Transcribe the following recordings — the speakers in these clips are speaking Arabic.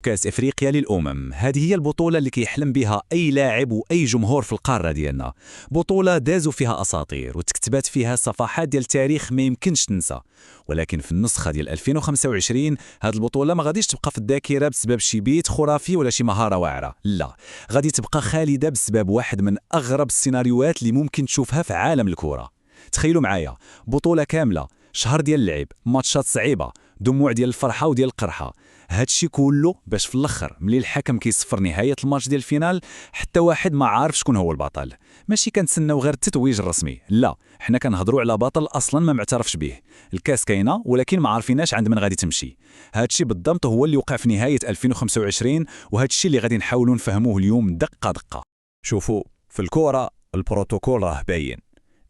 كأس إفريقيا للأمم هذه هي البطولة اللي كيحلم بها أي لاعب وأي جمهور في القارة ديالنا. بطولة دازوا فيها أساطير وتكتبات فيها صفحات ديال التاريخ ما يمكنش تنسى. ولكن في النسخة ديال 2025 هذه البطولة ما غاديش تبقى في الذاكرة بسبب شي بيت خرافي ولا شي مهارة واعرة، لا، غادي تبقى خالدة بسبب واحد من أغرب السيناريوهات اللي ممكن تشوفها في عالم الكرة. تخيلوا معايا بطولة كاملة، شهر ديال اللعب، ماتشات صعيبة، دموع ديال الفرحة وديال القرحة، هادشي كله باش في الاخر ملي الحكم كيصفر نهايه الماتش ديال الفينال حتى واحد ما عارف شكون هو البطل. ماشي كنتسناو غير التتويج الرسمي، لا، حنا كنهضروا على بطل اصلا ما معترفش به. الكاس كاينه ولكن ما عارفيناش عند من غادي تمشي. هادشي بالضبط هو اللي وقع في نهايه 2025، وهادشي اللي غادي نحاولوا نفهموه اليوم دقه دقه. شوفوا، في الكورة البروتوكول راه باين.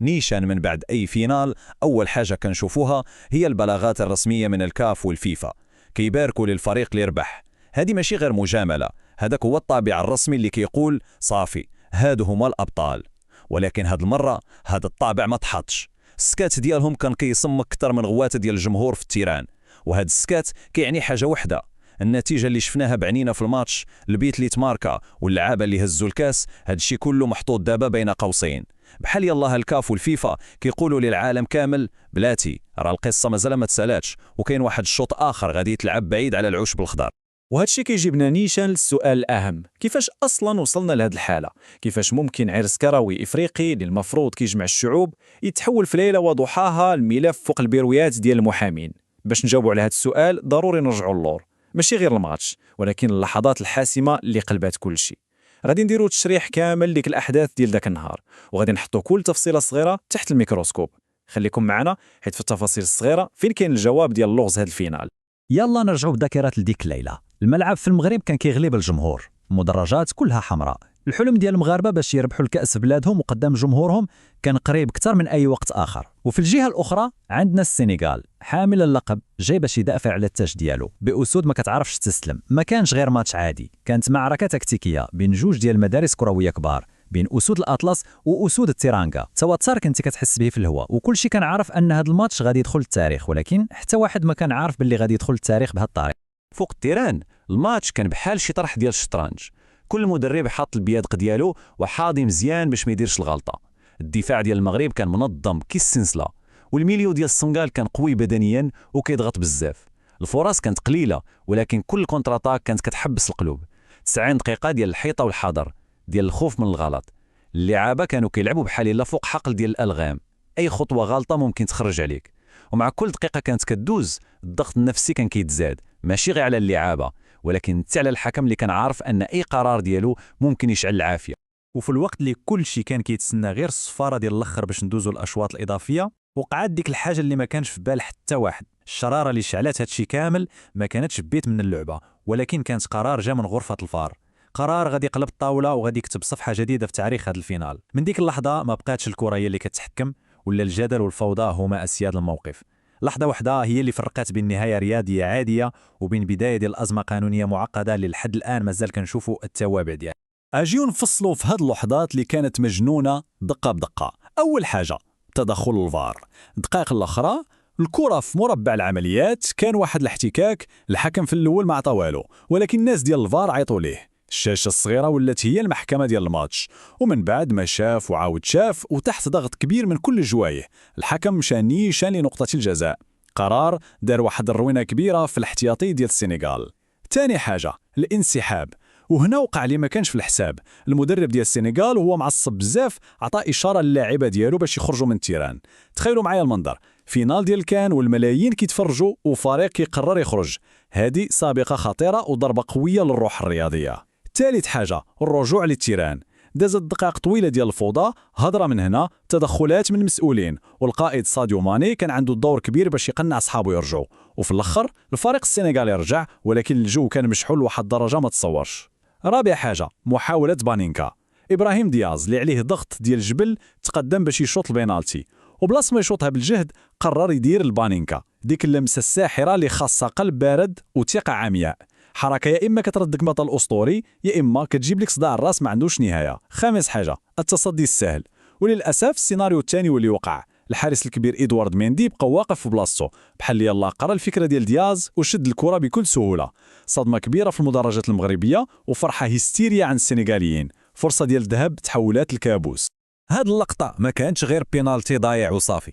نيشان من بعد أي فينال أول حاجة كنشوفوها هي البلاغات الرسمية من الكاف والفيفا، كيباركوا للفريق اللي ربح. هذه ماشي غير مجاملة، هذاك هو الطابع الرسمي اللي كيقول صافي هادو هما الأبطال. ولكن هاد المرة هاد الطابع ما تحطش. السكات ديالهم كان كيصم أكثر من غوات ديال الجمهور في التيران، وهاد السكات كيعني حاجة وحدة: النتيجة اللي شفناها بعنينا في الماتش، البيت اللي تماركا واللعابة اللي هزوا الكاس، هادشي كله محطوط دابا بين قوسين. بحال يلاه الكاف والفيفا كيقولوا للعالم كامل بلاتي راه القصه مازال ما تسالاتش، وكاين واحد الشوط اخر غادي يتلعب بعيد على العشب الخضر. وهذا الشيء كيجيبنا نيشان للسؤال الأهم: كيفاش أصلا وصلنا لهذه الحالة؟ كيفاش ممكن عرس كروي إفريقي اللي المفروض كيجمع الشعوب يتحول في ليلة وضحاها الملف فوق البيرويات ديال المحامين؟ باش نجاوبوا على هذا السؤال ضروري نرجعوا للور، ماشي غير الماتش ولكن اللحظات الحاسمة اللي قلبات كل شيء. غادي نديروا تشريح كامل ليك الأحداث ديال داك النهار، وغادي نحطوا كل تفصيلة صغيرة تحت الميكروسكوب. خليكم معنا حيت في التفاصيل الصغيرة فين كاين الجواب ديال اللغز هذا الفينال. يلا نرجعوا بذاكرات لديك الليله. الملعب في المغرب كان كيغلب الجمهور، المدرجات كلها حمراء. الحلم ديال المغاربه باش يربحوا الكاس في بلادهم وقدام جمهورهم كان قريب اكثر من اي وقت اخر. وفي الجهه الاخرى عندنا السنغال حامل اللقب، جاي باش يدافع على التاج ديالو باسود ما كتعرفش تستسلم. ما كانش غير ماتش عادي، كانت معركه تكتيكيه بين جوج ديال المدارس كرويه كبار، بين اسود الاطلس واسود التيرانغا. توتر كنتي كتحس به في الهواء، وكل شيء كان عارف ان هذا الماتش غادي يدخل التاريخ، ولكن حتى واحد ما كان عارف باللي غادي يدخل التاريخ بهذه الطريقه. فوق التيران الماتش كان بحال شي طرح ديال الشطرنج، كل مدرب حاط البيادق ديالو وحاضي مزيان باش ما يديرش الغلطه. الدفاع ديال المغرب كان منظم كي السلسله، والميليو ديال السنغال كان قوي بدنيا وكيضغط بزاف. الفرص كانت قليله ولكن كل كونتراتاك كانت كتحبس القلوب. 90 دقيقه ديال الحيطه والحذر، ديال الخوف من الغلط. اللعابه كانوا كيلعبوا بحال الا فوق حقل ديال الالغام، اي خطوه غلطه ممكن تخرج عليك. ومع كل دقيقه كانت كدوز الضغط النفسي كان كيتزاد، ماشي غير على اللعابه ولكن حتى على الحكم اللي كان عارف ان اي قرار ديالو ممكن يشعل العافيه. وفي الوقت اللي كل شيء كان كيتسنى غير الصفاره ديال الاخر باش ندوزوا الاشواط الاضافيه، وقعت ديك الحاجه اللي ما كانش في بال حتى واحد. الشراره اللي شعلات هادشي كامل ما كانتش بيت من اللعبه، ولكن كانت قرار جا من غرفه الفار، قرار غادي يقلب الطاوله وغادي يكتب صفحه جديده في تاريخ هذا الفينال. من ديك اللحظه ما بقاتش الكره هي اللي كتحكم، ولا الجدل والفوضى هما اسياد الموقف. لحظه واحده هي اللي فرقت بين نهايه رياضيه عاديه وبين بدايه ديال ازمه قانونيه معقده اللي لحد الان مازال كنشوفوا التوابع ديالها. اجيو نفصلوا في هاد اللحظات اللي كانت مجنونه دقه بدقه. اول حاجه تدخل الفار. الدقائق الاخرى الكره في مربع العمليات كان واحد الاحتكاك، الحكم في الاول ما عطا والو ولكن الناس ديال الفار عيطوا ليه. الشاشه الصغيره ولات هي المحكمه ديال الماتش، ومن بعد ما شاف وعاود شاف وتحت ضغط كبير من كل الجوايه الحكم مشى نيشان لنقطه الجزاء. قرار دار واحد الروينه كبيره في الاحتياطي ديال السنغال. ثاني حاجه الانسحاب، وهنا وقع اللي ما كانش في الحساب. المدرب ديال السنغال وهو معصب بزاف عطى اشاره للاعيبه ديالو باش يخرجوا من التيران. تخيلوا معايا المنظر، فينال ديال كان والملايين كيتفرجوا وفريق كيقرر يخرج. هذه سابقه خطيره وضربه قويه للروح الرياضيه. ثالث حاجه الرجوع للتيران. دازت دقائق طويله ديال الفوضى، هضره من هنا، تدخلات من المسؤولين، والقائد ساديو ماني كان عنده دور كبير باش يقنع اصحابه يرجعوا. وفي الاخر الفريق السنغالي رجع، ولكن الجو كان مشحول لواحد الدرجه ما تصورش. رابع حاجه محاوله بانينكا. ابراهيم دياز اللي عليه ضغط ديال الجبل تقدم باش يشوط البينالتي، وبلاص ما يشوطها بالجهد قرر يدير البانينكا، ديك اللمسه الساحره اللي خاصها قلب بارد وثقه عمياء. حركه يا اما كتردك بطل اسطوري يا اما كتجيب لك صداع الراس ما عندوش نهايه. خامس حاجه التصدي السهل، وللاسف السيناريو الثاني واللي وقع. الحارس الكبير إدوارد ميندي بقى واقف في بلاصتو بحال يلا قرا الفكرة ديال دياز وشد الكرة بكل سهولة. صدمة كبيرة في المدرجات المغربية وفرحة هيستيريا عن السنغاليين، فرصة ديال الذهب تحولات لكابوس. هاد اللقطة ما كانتش غير بينالتي ضايع وصافي،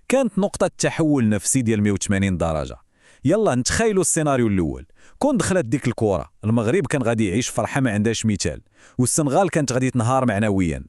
كانت نقطة تحول نفسي ديال 180 درجة. يلا نتخيلوا السيناريو الأول، كون دخلت ديك الكرة المغرب كان غادي يعيش فرحة ما عندهاش مثال، والسنغال كانت غادي تنهار معنويا.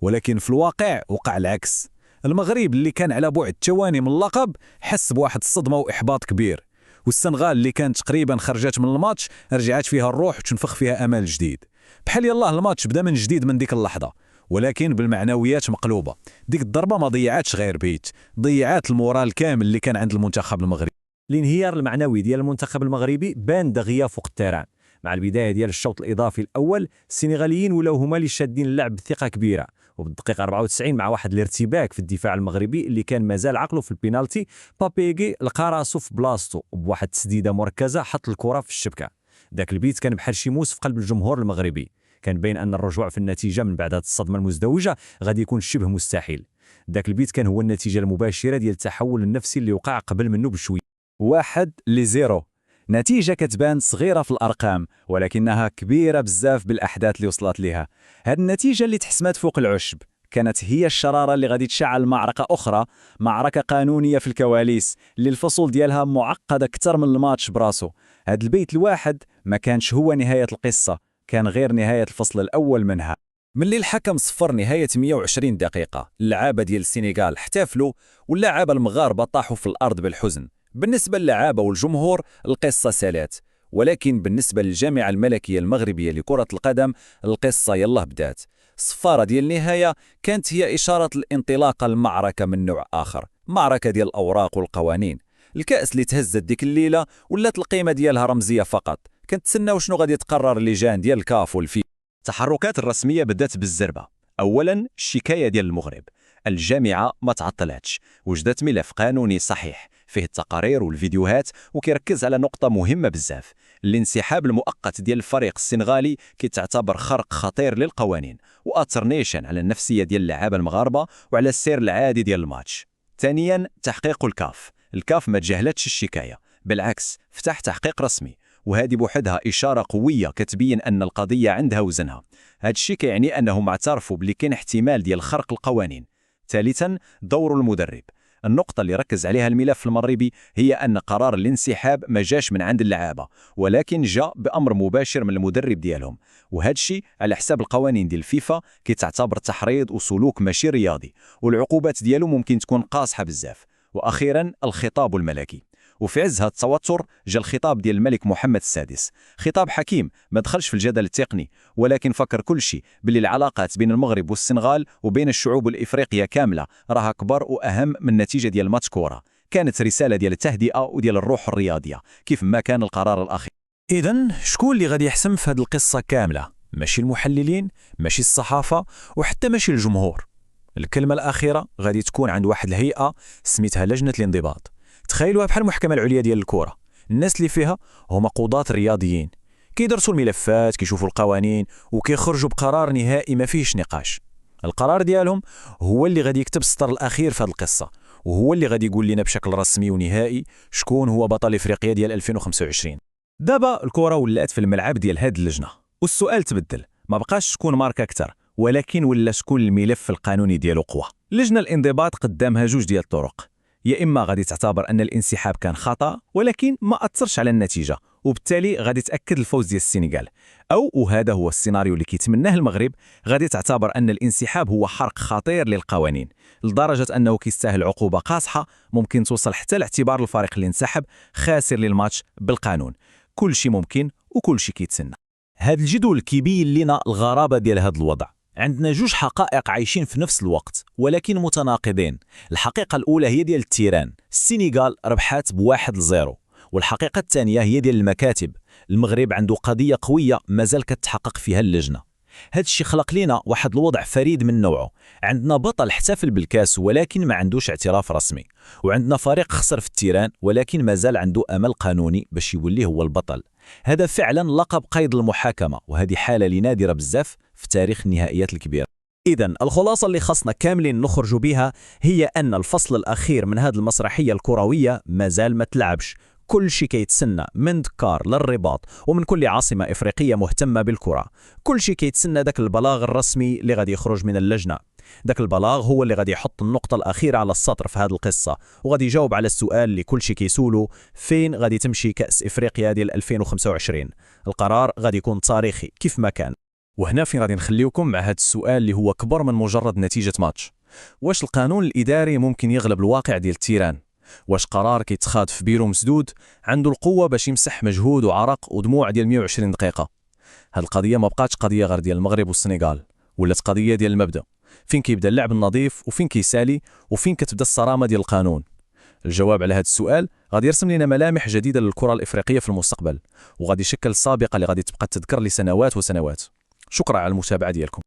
ولكن في الواقع وقع العكس، المغرب اللي كان على بعد ثواني من اللقب حس بواحد الصدمة وإحباط كبير، والسنغال اللي كانت تقريبا خرجت من الماتش رجعت فيها الروح وتنفخ فيها أمل جديد. بحال يلا الماتش بدا من جديد من ديك اللحظة، ولكن بالمعنويات مقلوبة. ديك الضربة ما ضيعتش غير بيت، ضيعت المورال كامل اللي كان عند المنتخب المغربي. الانهيار المعنوي ديال المنتخب المغربي بان دغيا فوق التيران. مع البدايه ديال الشوط الاضافي الاول السنغاليين ولاو هما اللي شادين اللعب بثقه كبيره، وبالدقيقه 94 مع واحد الارتباك في الدفاع المغربي اللي كان مازال عقله في البينالتي، بابيغي لقى راسو في بلاصتو وبواحد التسديده مركزه حط الكره في الشبكه. ذاك البيت كان بحال شي موس في قلب الجمهور المغربي، كان باين ان الرجوع في النتيجه من بعد هذه الصدمه المزدوجه غادي يكون شبه مستحيل. ذاك البيت كان هو النتيجه المباشره ديال التحول النفسي اللي وقع قبل منه بشويه. 1-0، نتيجة كتبان صغيرة في الأرقام ولكنها كبيرة بزاف بالأحداث اللي وصلت ليها. هاد النتيجة اللي تحسمات فوق العشب كانت هي الشرارة اللي غادي تشعل معركة أخرى، معركة قانونية في الكواليس اللي الفصول ديالها معقدة أكثر من الماتش براسو. هاد البيت الواحد ما كانش هو نهاية القصة، كان غير نهاية الفصل الأول منها. ملي الحكم صفر نهاية 120 دقيقة، اللعابة ديال السنغال احتفلوا واللاعبة المغاربة طاحوا في الأرض بالحزن. بالنسبة للعابة والجمهور القصة سالات، ولكن بالنسبة للجامعة الملكية المغربية لكرة القدم القصة يلا بدات. الصفارة ديال النهاية كانت هي إشارة الانطلاقة المعركة من نوع آخر، معركة ديال الأوراق والقوانين. الكأس اللي تهزت ديك الليلة ولات القيمة ديالها رمزية فقط، كنت تسناو شنو غادي تقرر اللجان ديال الكاف والفيفا. التحركات الرسمية بدات بالزربة. أولا الشكاية ديال المغرب، الجامعة ما تعطلاتش، وجدت ملف قانوني صحيح فيه التقارير والفيديوهات وكيركز على نقطة مهمة بزاف. الانسحاب المؤقت ديال الفريق السنغالي كيتعتبر خرق خطير للقوانين وأثر نيشان على النفسية ديال اللاعبة المغاربة وعلى السير العادي ديال الماتش. ثانيا تحقيق الكاف ما تجاهلتش الشكاية، بالعكس فتح تحقيق رسمي، وهذه بوحدها إشارة قوية كتبين أن القضية عندها وزنها. هذا الشيء كيعني أنهم اعترفوا بلي كاين احتمال ديال خرق القوانين. ثالثا دور المدرب، النقطة اللي ركز عليها الملف المغربي هي أن قرار الانسحاب ما جاش من عند اللعابة، ولكن جاء بأمر مباشر من المدرب ديالهم، وهذا الشيء على حساب القوانين ديال الفيفا كتعتبر تحريض وسلوك ماشي رياضي، والعقوبات ديالو ممكن تكون قاصحة بزاف. وأخيرا الخطاب الملكي، وفي عز هذا التوتر جاء الخطاب ديال الملك محمد السادس، خطاب حكيم ما دخلش في الجدل التقني، ولكن فكر كل شيء باللي العلاقات بين المغرب والسنغال وبين الشعوب الإفريقية كاملة راها كبر وأهم من النتيجة ديال ماتش كورة. كانت رسالة ديال التهدئة وديال الروح الرياضية كيف ما كان القرار الأخير. إذن شكون اللي غادي يحسم في هذه القصة كاملة؟ ماشي المحللين، ماشي الصحافة، وحتى ماشي الجمهور. الكلمة الأخيرة غادي تكون عند واحد الهيئة سميتها لجنة الانضباط. تخيلوها بحال المحكمة العليا ديال الكرة، الناس اللي فيها هما قضاة رياضيين كيدرسوا الملفات، كيشوفوا القوانين وكيخرجوا بقرار نهائي ما فيهش نقاش. القرار ديالهم هو اللي غادي يكتب السطر الأخير في هذه القصة، وهو اللي غادي يقول لنا بشكل رسمي ونهائي شكون هو بطل إفريقيا ديال 2025. دابا الكرة ولات في الملعب ديال هاد اللجنة، والسؤال تبدل، ما بقاش شكون ماركة أكثر، ولكن ولا شكون الملف القانوني ديالو قوة. لجنة الانضباط قدامها جوج ديال الطرق، يا إما غادي تعتبر أن الانسحاب كان خطأ ولكن ما أثرش على النتيجة وبالتالي غادي تأكد الفوز ديال السنغال، أو وهذا هو السيناريو اللي كيتمناه المغرب، غادي تعتبر أن الانسحاب هو حرق خطير للقوانين لدرجة أنه كيستاهل عقوبة قاصحة ممكن توصل حتى لاعتبار الفريق اللي انسحب خاسر للماتش بالقانون. كل شيء ممكن وكل شيء كيتسنى. هذا الجدول كيبين لنا الغرابة ديال هذا الوضع. عندنا جوج حقائق عايشين في نفس الوقت ولكن متناقضين. الحقيقة الأولى هي ديال التيران، السنغال ربحات ب1-0، والحقيقة الثانية هي ديال المكاتب، المغرب عنده قضية قوية مازال كتحقق فيها اللجنة. هذا الشيء خلق لنا واحد الوضع فريد من نوعه، عندنا بطل احتفل بالكاس ولكن ما عندوش اعتراف رسمي، وعندنا فريق خسر في التيران ولكن مازال عنده أمل قانوني باش يولي هو البطل. هذا فعلا لقب قيد المحاكمة، وهذه حالة نادرة بزاف في تاريخ النهائيات الكبيرة. إذن الخلاصة اللي خصنا كاملين نخرجوا بها هي أن الفصل الأخير من هذه المسرحية الكروية مازال ما تلعبش. كل شيء كيتسنى من دكار للرباط ومن كل عاصمة إفريقية مهتمة بالكرة. كل شيء كيتسنى داك البلاغ الرسمي اللي غادي يخرج من اللجنة. داك البلاغ هو اللي غادي يحط النقطة الأخيرة على السطر في هذه القصة، وغادي يجاوب على السؤال اللي كل شيء كيسولو: فين غادي تمشي كأس إفريقيا ديال 2025؟ القرار غادي يكون تاريخي كيف ما كان. وهنا فين غادي نخليوكم مع هذا السؤال اللي هو كبر من مجرد نتيجة ماتش. واش القانون الإداري ممكن يغلب الواقع ديال التيران؟ واش قرار كيتخاذ في بيرو مسدود عنده القوة باش يمسح مجهود وعرق ودموع ديال 120 دقيقة؟ هاد القضية ما بقاتش قضية غير ديال المغرب والسنغال، ولات قضية ديال المبدأ، فين كيبدا اللعب النظيف وفين كيسالي وفين كتبدا الصرامة ديال القانون. الجواب على هذا السؤال غادي يرسم لنا ملامح جديدة للكرة الإفريقية في المستقبل، وغادي يشكل سابقة اللي غادي تبقى تذكر لسنوات وسنوات. شكرا على المتابعة ديالكم.